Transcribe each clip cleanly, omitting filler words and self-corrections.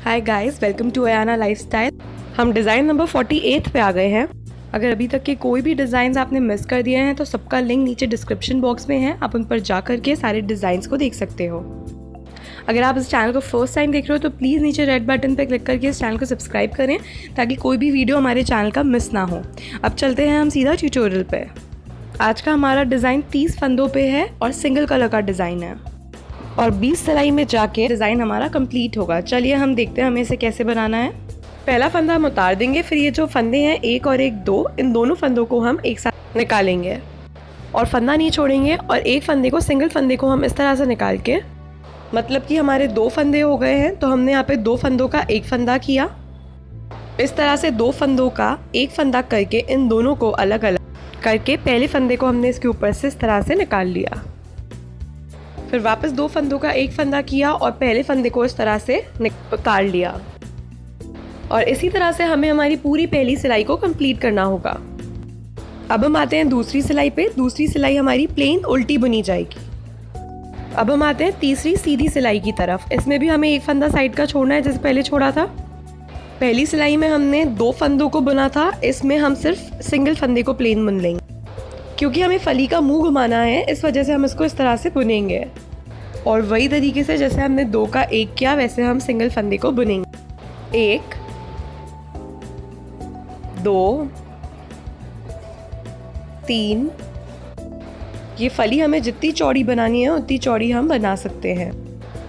Hi guys, welcome to Ayana lifestyle. हम design number 48 पे आ गए हैं। अगर अभी तक के कोई भी डिज़ाइन आपने मिस कर दिए हैं तो सबका लिंक नीचे डिस्क्रिप्शन बॉक्स में है, आप उन पर जा कर के सारे डिज़ाइंस को देख सकते हो। अगर आप इस चैनल को फर्स्ट टाइम देख रहे हो तो प्लीज़ नीचे रेड बटन पर क्लिक करके इस चैनल को सब्सक्राइब करें ताकि कोई भी वीडियो हमारे चैनल का मिस ना हो। अब चलते हैं हम सीधा ट्यूटोरियल पे। आज का हमारा डिज़ाइन 30 फंदों पे है और सिंगल कलर का डिज़ाइन है और 20 सिलाई में जाके डिज़ाइन हमारा कंप्लीट होगा। चलिए हम देखते हैं हमें इसे कैसे बनाना है। पहला फंदा हम उतार देंगे, फिर ये जो फंदे हैं एक और एक दो, इन दोनों फंदों को हम एक साथ निकालेंगे और फंदा नहीं छोड़ेंगे और एक फंदे को, सिंगल फंदे को हम इस तरह से निकाल के, मतलब कि हमारे दो फंदे हो गए हैं तो हमने यहाँ पे दो फंदों का एक फंदा किया। इस तरह से दो फंदों का एक फंदा करके इन दोनों को अलग अलग करके पहले फंदे को हमने इसके ऊपर से इस तरह से निकाल लिया। फिर वापस दो फंदों का एक फंदा किया और पहले फंदे को इस तरह से उतार लिया और इसी तरह से हमें हमारी पूरी पहली सिलाई को कंप्लीट करना होगा। अब हम आते हैं दूसरी सिलाई पे। दूसरी सिलाई हमारी प्लेन उल्टी बुनी जाएगी। अब हम आते हैं तीसरी सीधी सिलाई की तरफ। इसमें भी हमें एक फंदा साइड का छोड़ना है जैसे पहले छोड़ा था। पहली सिलाई में हमने दो फंदों को बुना था, इसमें हम सिर्फ सिंगल फंदे को प्लेन बुन लेंगे क्योंकि हमें फली का मुंह घुमाना है, इस वजह से हम इसको इस तरह से बुनेंगे और वही तरीके से जैसे हमने दो का एक किया वैसे हम सिंगल फंदे को बुनेंगे। एक, दो, तीन। ये फली हमें जितनी चौड़ी बनानी है उतनी चौड़ी हम बना सकते हैं।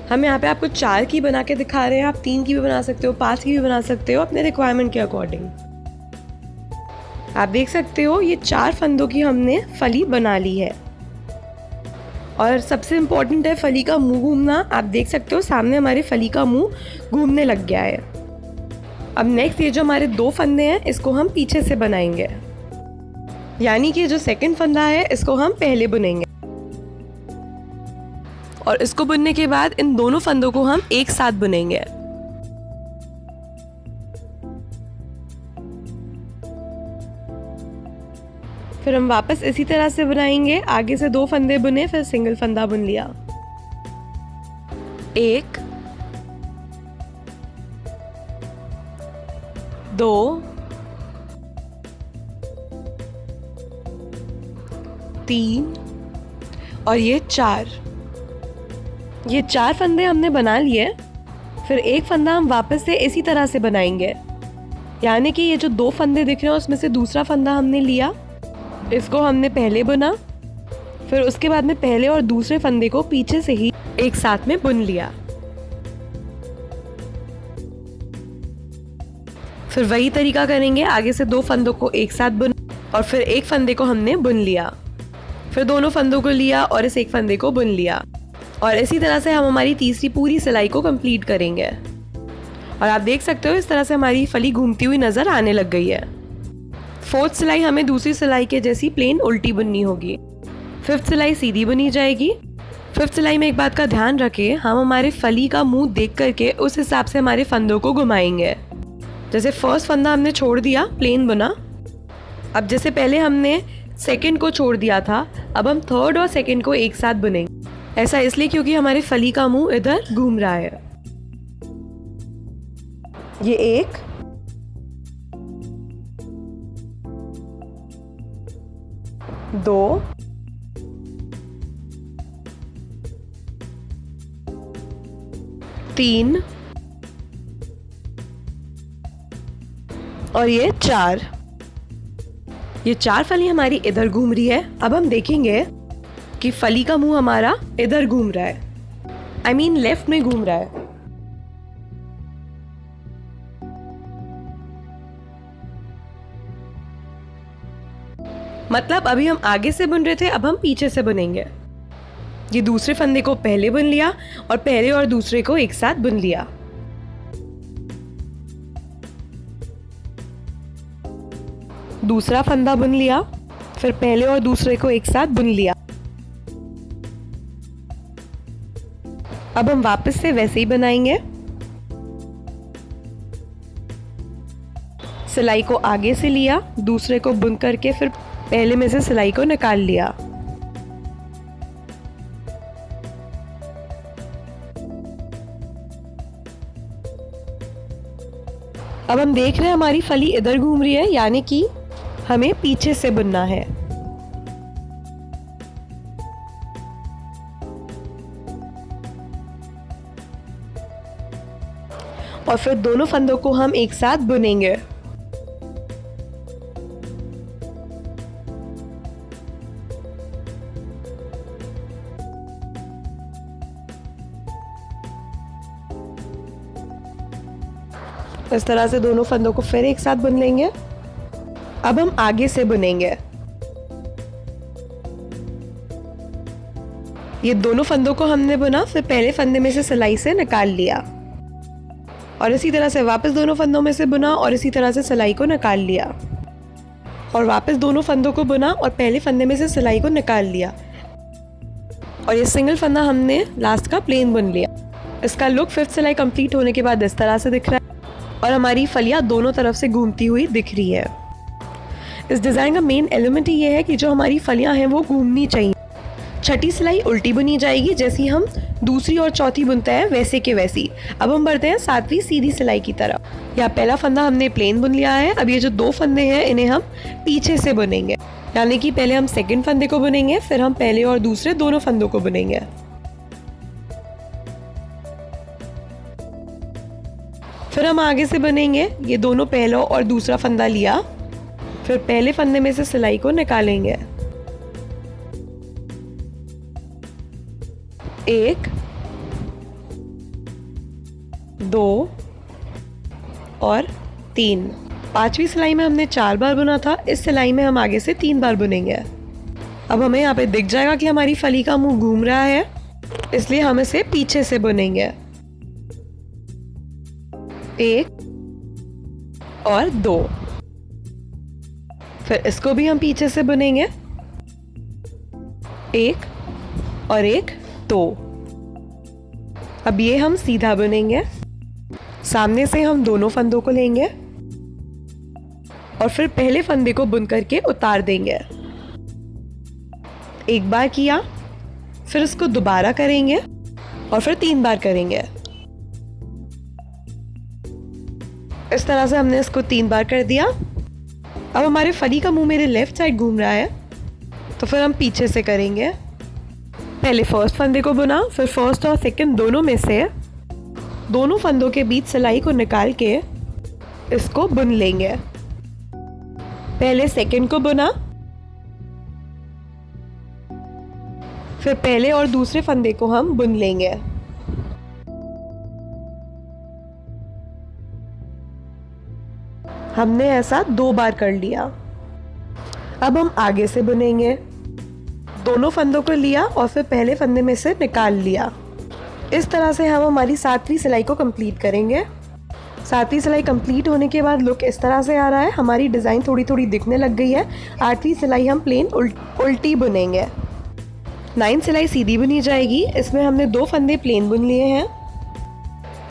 हम यहाँ पे आपको 4 की बना के दिखा रहे हैं, आप 3 की भी बना सकते हो, 5 की भी बना सकते हो अपने रिक्वायरमेंट के अकॉर्डिंग। आप देख सकते हो ये 4 फंदों की हमने फली बना ली है और सबसे इम्पोर्टेंट है फली का मुंह घूमना। आप देख सकते हो सामने हमारे फली का मुंह घूमने लग गया है। अब नेक्स्ट ये जो हमारे दो फंदे हैं इसको हम पीछे से बनाएंगे, यानी कि जो सेकंड फंदा है इसको हम पहले बुनेंगे और इसको बुनने के बाद इन दोनों फंदों को हम एक साथ बुनेंगे। फिर हम वापस इसी तरह से बनाएंगे, आगे से दो फंदे बुने फिर सिंगल फंदा बुन लिया। एक, दो, तीन और ये 4। ये 4 फंदे हमने बना लिए। फिर एक फंदा हम वापस से इसी तरह से बनाएंगे, यानी कि ये जो दो फंदे दिख रहे हैं उसमें से दूसरा फंदा हमने लिया, इसको हमने पहले बुना, फिर उसके बाद में पहले और दूसरे फंदे को पीछे से ही एक साथ में बुन लिया। फिर वही तरीका करेंगे, आगे से दो फंदों को एक साथ बुन और फिर एक फंदे को हमने बुन लिया, फिर दोनों फंदों को लिया और इस एक फंदे को बुन लिया और इसी तरह से हम हमारी तीसरी पूरी सिलाई को कंप्लीट करेंगे। और आप देख सकते हो इस तरह से हमारी फली घूमती हुई नजर आने लग गई है। फोर्थ सिलाई हमें दूसरी सिलाई के जैसी प्लेन उल्टी बुननी होगी। फिफ्थ सिलाई सीधी बुनी जाएगी। फिफ्थ सिलाई में एक बात का ध्यान रखें, हम हमारे फली का मुंह देख करके उस हिसाब से हमारे फंदों को घुमाएंगे। जैसे फर्स्ट फंदा हमने छोड़ दिया, प्लेन बना। अब जैसे पहले हमने सेकंड को छोड़ दिया था, अब हम थर्ड और सेकंड को एक साथ बुनेंगे। ऐसा इसलिए क्योंकि हमारे फली का मुंह इधर घूम रहा है। ये एक, दो, तीन और ये 4। ये 4 फली हमारी इधर घूम रही है। अब हम देखेंगे कि फली का मुंह हमारा इधर घूम रहा है, I mean लेफ्ट में घूम रहा है। मतलब अभी हम आगे से बुन रहे थे, अब हम पीछे से बुनेंगे। ये दूसरे फंदे को पहले बुन लिया और पहले और दूसरे को एक साथ बुन लिया। दूसरा फंदा बुन लिया, फिर पहले और दूसरे को एक साथ बुन लिया। अब हम वापस से वैसे ही बनाएंगे। सिलाई को आगे से लिया, दूसरे को बुन करके फिर पहले में से सिलाई को निकाल लिया। अब हम देख रहे हैं हमारी फली इधर घूम रही है, यानी कि हमें पीछे से बुनना है। और फिर दोनों फंदों को हम एक साथ बुनेंगे। इस तरह से दोनों फंदों को फिर एक साथ बुन लेंगे। अब हम आगे से बुनेंगे। ये दोनों फंदों को हमने बुना, फिर पहले फंदे में से सिलाई से निकाल लिया और इसी तरह से वापस दोनों फंदों में से बुना और इसी तरह से सिलाई को निकाल लिया और वापस दोनों फंदों को बुना और पहले फंदे में से सिलाई को निकाल लिया और ये सिंगल फंदा हमने लास्ट का प्लेन बुन लिया। इसका लुक 5th सिलाई कंप्लीट होने के बाद इस तरह से दिख रहा है और हमारी फलियां दोनों तरफ से घूमती हुई दिख रही है। इस डिज़ाइन का मेन एलिमेंट ये है कि जो हमारी फलियां हैं वो घूमनी चाहिए। छठी सिलाई उल्टी बुनी जाएगी, जैसी हम दूसरी और चौथी बुनते हैं वैसे के वैसी। अब हम बढ़ते हैं 7वीं सीधी सिलाई की तरफ। यहाँ पहला फंदा हमने प्लेन बुन लिया है। अब ये जो 2 फंदे हैं इन्हें हम पीछे से बुनेंगे, यानी कि पहले हम सेकंड फंदे को बुनेंगे, फिर हम पहले और दूसरे दोनों फंदों को बुनेंगे। फिर हम आगे से बुनेंगे। ये दोनों पहला और दूसरा फंदा लिया, फिर पहले फंदे में से सिलाई को निकालेंगे। 1 2 और 3। 5वीं सिलाई में हमने 4 बार बुना था, इस सिलाई में हम आगे से 3 बार बुनेंगे। अब हमें यहाँ पे दिख जाएगा कि हमारी फली का मुंह घूम रहा है, इसलिए हम इसे पीछे से बुनेंगे। 1 और 2, फिर इसको भी हम पीछे से बुनेंगे। 1 और 1 2। अब ये हम सीधा बुनेंगे। सामने से हम दोनों फंदों को लेंगे और फिर पहले फंदे को बुन करके उतार देंगे। एक बार किया, फिर इसको दोबारा करेंगे और फिर 3 बार करेंगे। इस तरह से हमने इसको 3 बार कर दिया। अब हमारे फली का मुंह मेरे लेफ्ट साइड घूम रहा है, तो फिर हम पीछे से करेंगे। पहले फर्स्ट फंदे को बुना, फिर फर्स्ट और सेकंड दोनों में से दोनों फंदों के बीच सिलाई को निकाल के इसको बुन लेंगे। पहले सेकंड को बुना, फिर पहले और दूसरे फंदे को हम बुन लेंगे। हमने ऐसा 2 बार कर लिया। अब हम आगे से बुनेंगे। दोनों फंदों को लिया और फिर पहले फंदे में से निकाल लिया। इस तरह से हम हमारी 7वीं सिलाई को कंप्लीट करेंगे। 7वीं सिलाई कंप्लीट होने के बाद लुक इस तरह से आ रहा है। हमारी डिज़ाइन थोड़ी थोड़ी दिखने लग गई है। 8वीं सिलाई हम प्लेन उल्टी बुनेंगे। 9th सिलाई सीधी बुनी जाएगी। इसमें हमने 2 फंदे प्लेन बुन लिए हैं।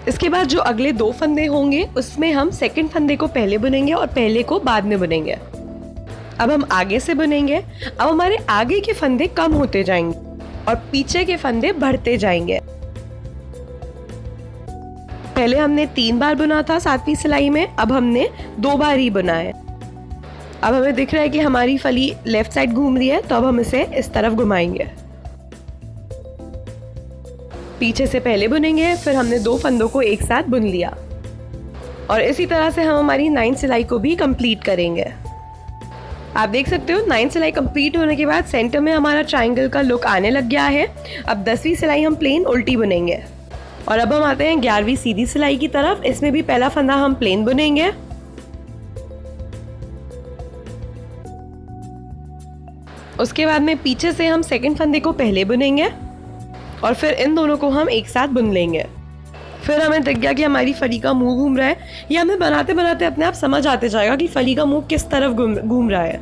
इसके बाद जो अगले 2 फंदे होंगे उसमें हम सेकंड फंदे को पहले बुनेंगे और पहले को बाद में बुनेंगे। अब हम आगे से बुनेंगे। अब हमारे आगे के फंदे कम होते जाएंगे और पीछे के फंदे बढ़ते जाएंगे। पहले हमने 3 बार बुना था 7वीं सिलाई में, अब हमने 2 बार ही बुना है। अब हमें दिख रहा है कि हमारी फली लेफ्ट साइड घूम रही है, तो अब हम इसे इस तरफ घुमाएंगे। पीछे से पहले बुनेंगे, फिर हमने 2 फंदों को एक साथ बुन लिया और इसी तरह से हम हमारी 9th सिलाई को भी कंप्लीट करेंगे। आप देख सकते हो 9th सिलाई कंप्लीट होने के बाद सेंटर में हमारा ट्रायंगल का लुक आने लग गया है। अब 10वीं सिलाई हम प्लेन उल्टी बुनेंगे और अब हम आते हैं 11वीं सीधी सिलाई की तरफ। इसमें भी पहला फंदा हम प्लेन बुनेंगे, उसके बाद में पीछे से हम सेकंड फंदे को पहले बुनेंगे और फिर इन दोनों को हम एक साथ बुन लेंगे। फिर हमें दिख गया कि हमारी फली का मुंह घूम रहा है। ये हमें बनाते बनाते अपने आप समझ आते जाएगा कि फली का मुंह किस तरफ घूम रहा है।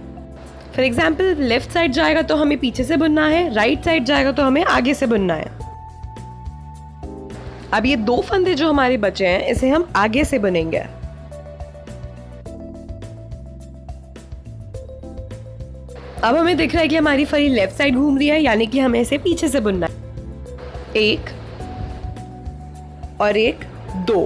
फॉर एग्जाम्पल लेफ्ट साइड जाएगा तो हमें पीछे से बुनना है, राइट साइड जाएगा तो हमें आगे से बुनना है। अब ये 2 फंदे जो हमारे बचे हैं इसे हम आगे से बुनेंगे। अब हमें दिख रहा है कि हमारी फली लेफ्ट साइड घूम रही है, यानी कि हमें इसे पीछे से बुनना है। 1 और 1 2।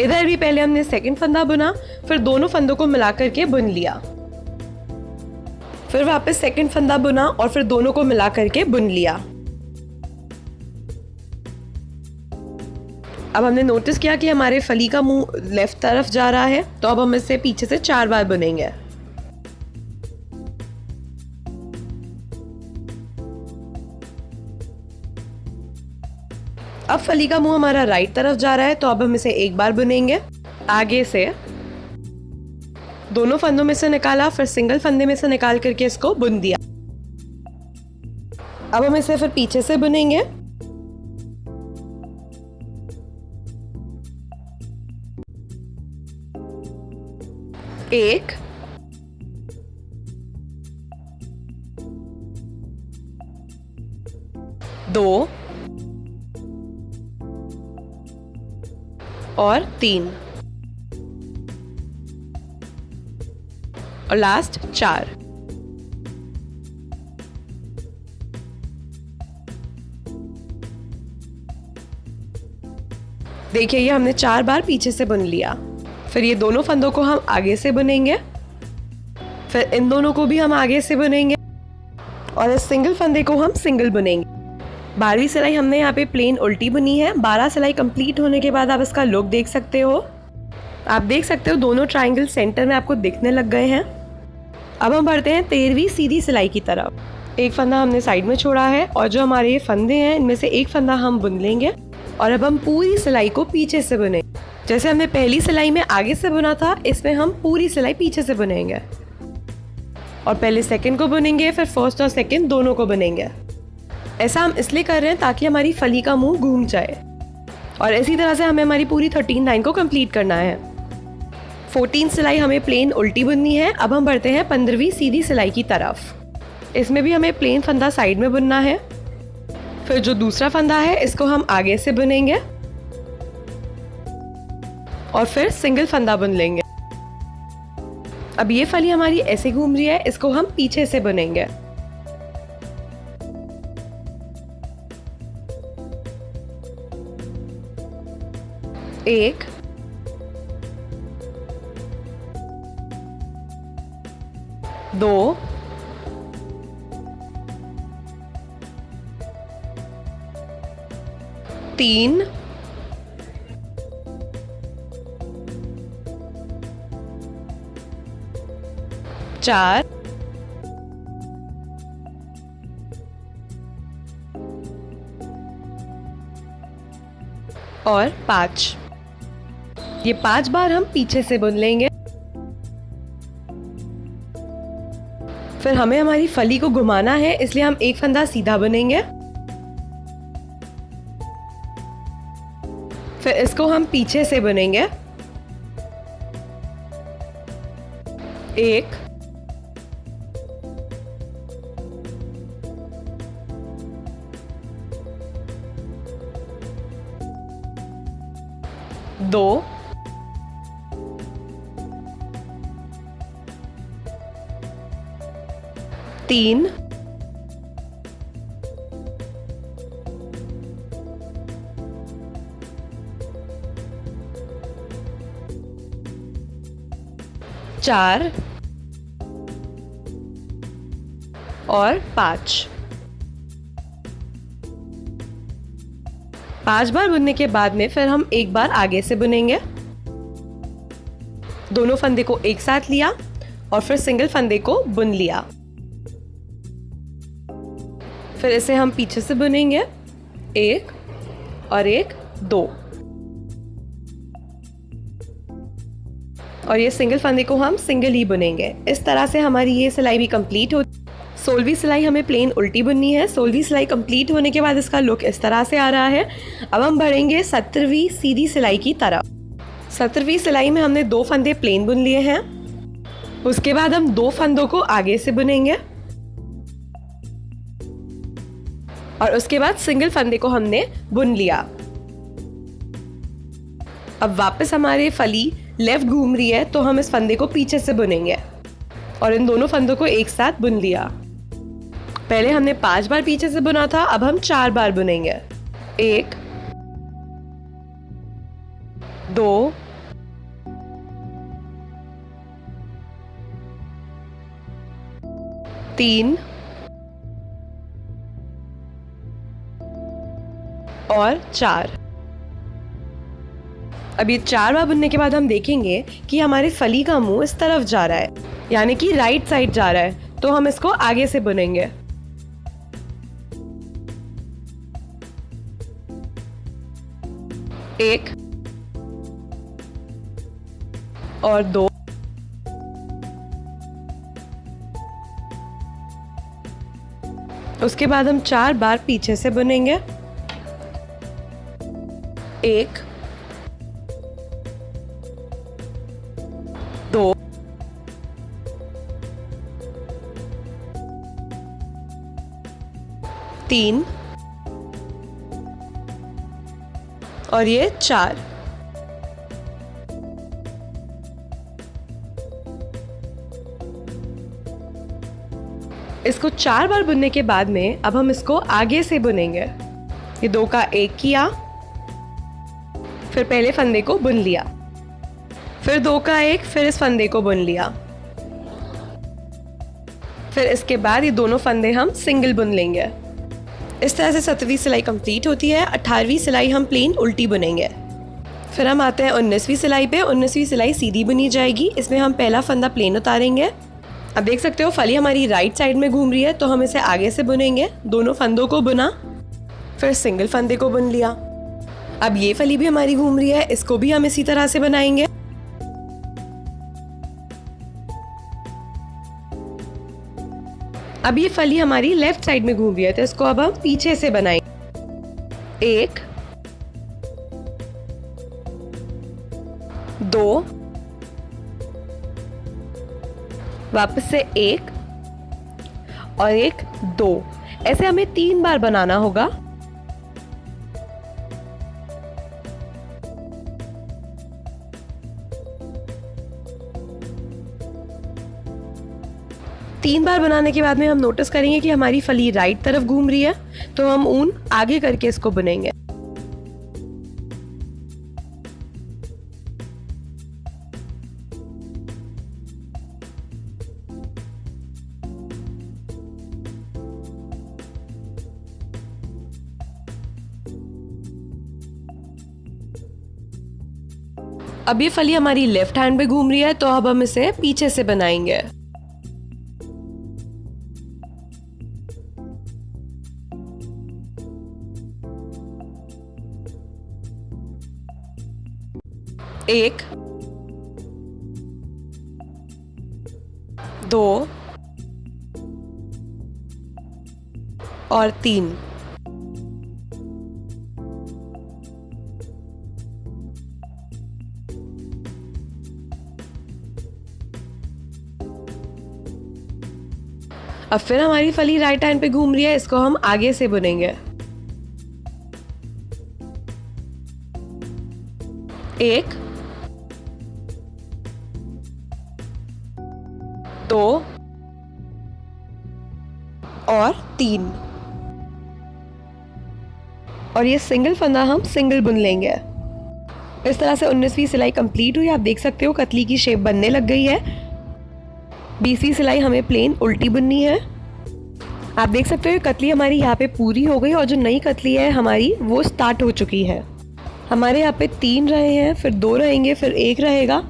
इधर भी पहले हमने सेकंड फंदा बुना, फिर दोनों फंदों को मिला करके बुन लिया, फिर वापस सेकंड फंदा बुना और फिर दोनों को मिला करके बुन लिया। अब हमने नोटिस किया कि हमारे फली का मुंह लेफ्ट तरफ जा रहा है, तो अब हम इसे पीछे से 4 बार बुनेंगे। अब फली का मुंह हमारा राइट तरफ जा रहा है, तो अब हम इसे 1 बार बुनेंगे। आगे से दोनों फंदों में से निकाला, फिर सिंगल फंदे में से निकाल करके इसको बुन दिया। अब हम इसे फिर पीछे से बुनेंगे। एक, दो और 3 और लास्ट 4। देखिए ये हमने 4 बार पीछे से बुन लिया। फिर ये दोनों फंदों को हम आगे से बुनेंगे, फिर इन दोनों को भी हम आगे से बुनेंगे और इस सिंगल फंदे को हम सिंगल बुनेंगे। 12वीं सिलाई हमने यहाँ पे प्लेन उल्टी बुनी है। 12 सिलाई कंप्लीट होने के बाद आप इसका लुक देख सकते हो। आप देख सकते हो दोनों ट्रायंगल सेंटर में आपको दिखने लग गए हैं। अब हम बढ़ते हैं 13वीं सीधी सिलाई की तरफ। एक फंदा हमने साइड में छोड़ा है और जो हमारे ये फंदे हैं इनमें से एक फंदा हम बुन लेंगे और अब हम पूरी सिलाई को पीछे से बुने। जैसे हमने पहली सिलाई में आगे से बुना था, इसमें हम पूरी सिलाई पीछे से बुनेंगे और पहले सेकंड को बुनेंगे, फिर फर्स्ट और सेकंड दोनों को बुनेंगे। ऐसा हम इसलिए कर रहे हैं ताकि हमारी फली का मुंह घूम जाए और इसी तरह से हमें हमारी पूरी 13 लाइन को कंप्लीट करना है। 14 सिलाई हमें प्लेन उल्टी बुननी है। अब हम बढ़ते हैं 15वीं सीधी सिलाई की तरफ। इसमें भी हमें प्लेन फंदा साइड में बुनना है। फिर जो दूसरा फंदा है इसको हम आगे से बुनेंगे और फिर सिंगल फंदा बुन लेंगे। अब ये फली हमारी ऐसे घूम रही है, इसको हम पीछे से बुनेंगे। एक, दो, तीन, चार और 5। ये 5 बार हम पीछे से बुन लेंगे। फिर हमें हमारी फली को घुमाना है, इसलिए हम एक फंदा सीधा बुनेंगे, फिर इसको हम पीछे से बुनेंगे। एक, दो, तीन, चार और 5। 5 बार बुनने के बाद में फिर हम एक बार आगे से बुनेंगे। दोनों फंदे को एक साथ लिया और फिर सिंगल फंदे को बुन लिया। फिर इसे हम पीछे से बुनेंगे। एक और एक, 2 और ये सिंगल फंदे को हम सिंगल ही बुनेंगे। इस तरह से हमारी ये सिलाई भी कंप्लीट हो। 16वीं सिलाई हमें प्लेन उल्टी बुननी है। 16वीं सिलाई कंप्लीट होने के बाद इसका लुक इस तरह से आ रहा है। अब हम बढ़ेंगे 17वीं सीधी सिलाई की तरफ। 17वीं सिलाई में हमने 2 फंदे प्लेन बुन लिए हैं। उसके बाद हम 2 फंदों को आगे से बुनेंगे और उसके बाद सिंगल फंदे को हमने बुन लिया। अब वापस हमारे फली लेफ्ट घूम रही है, तो हम इस फंदे को पीछे से बुनेंगे और इन दोनों फंदों को एक साथ बुन लिया। पहले हमने 5 बार पीछे से बुना था, अब हम 4 बार बुनेंगे। 1, 2, 3 और 4। अब ये 4 बार बुनने के बाद हम देखेंगे कि हमारे फली का मुंह इस तरफ जा रहा है, यानी कि राइट साइड जा रहा है, तो हम इसको आगे से बुनेंगे। एक और 2 उसके बाद हम 4 बार पीछे से बुनेंगे। 1 2 3 और ये 4। इसको 4 बार बुनने के बाद में अब हम इसको आगे से बुनेंगे। ये 2 का 1 किया, फिर पहले फंदे को बुन लिया, फिर 2 का 1, फिर इस फंदे को बुन लिया, फिर इसके बाद ये दोनों फंदे हम सिंगल बुन लेंगे। इस तरह से 17वीं सिलाई कंप्लीट होती है। 18वीं सिलाई हम प्लेन उल्टी बुनेंगे। फिर हम आते हैं 19वीं सिलाई पे। 19वीं सिलाई सीधी बुनी जाएगी। इसमें हम पहला फंदा प्लेन उतारेंगे। अब देख सकते हो फली हमारी राइट साइड में घूम रही है, तो हम इसे आगे से बुनेंगे। दोनों फंदों को बुना, फिर सिंगल फंदे को बुन लिया। अब ये फली भी हमारी घूम रही है, इसको भी हम इसी तरह से बनाएंगे। अब ये फली हमारी लेफ्ट साइड में घूम रही है, तो इसको अब हम पीछे से बनाएंगे। 1 2 वापस से 1 और 1 2, ऐसे हमें 3 बार बनाना होगा। तीन बार बनाने के बाद में हम नोटिस करेंगे कि हमारी फली राइट तरफ घूम रही है, तो हम ऊन आगे करके इसको बुनेंगे। अब ये फली हमारी लेफ्ट हैंड पे घूम रही है, तो अब हम इसे पीछे से बनाएंगे। एक 2 और 3। अब फिर हमारी फली राइट हैंड पे घूम रही है, इसको हम आगे से बुनेंगे। 1 2 और 3, और ये सिंगल फंदा हम सिंगल बुन लेंगे। इस तरह से 19वीं सिलाई कंप्लीट हुई। आप देख सकते हो कतली की शेप बनने लग गई है। 20वीं सिलाई हमें प्लेन उल्टी बुननी है। आप देख सकते हो कतली हमारी यहाँ पे पूरी हो गई, और जो नई कतली है हमारी वो स्टार्ट हो चुकी है। हमारे यहाँ पे 3 रहे हैं, फिर 2 रहेंगे, फिर 1 रहेगा,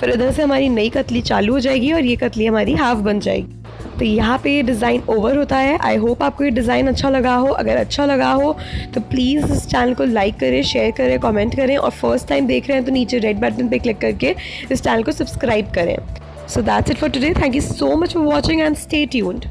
फिर इधर से हमारी नई कतली चालू हो जाएगी और ये कतली हमारी हाफ बन जाएगी। तो यहाँ पे ये डिज़ाइन ओवर होता है। आई होप आपको ये डिज़ाइन अच्छा लगा हो। अगर अच्छा लगा हो तो प्लीज़ इस चैनल को लाइक करें, शेयर करें, कमेंट करें, और फर्स्ट टाइम देख रहे हैं तो नीचे रेड बटन पे क्लिक करके इस चैनल को सब्सक्राइब करें। So that's it for today. Thank you so much for watching and stay tuned.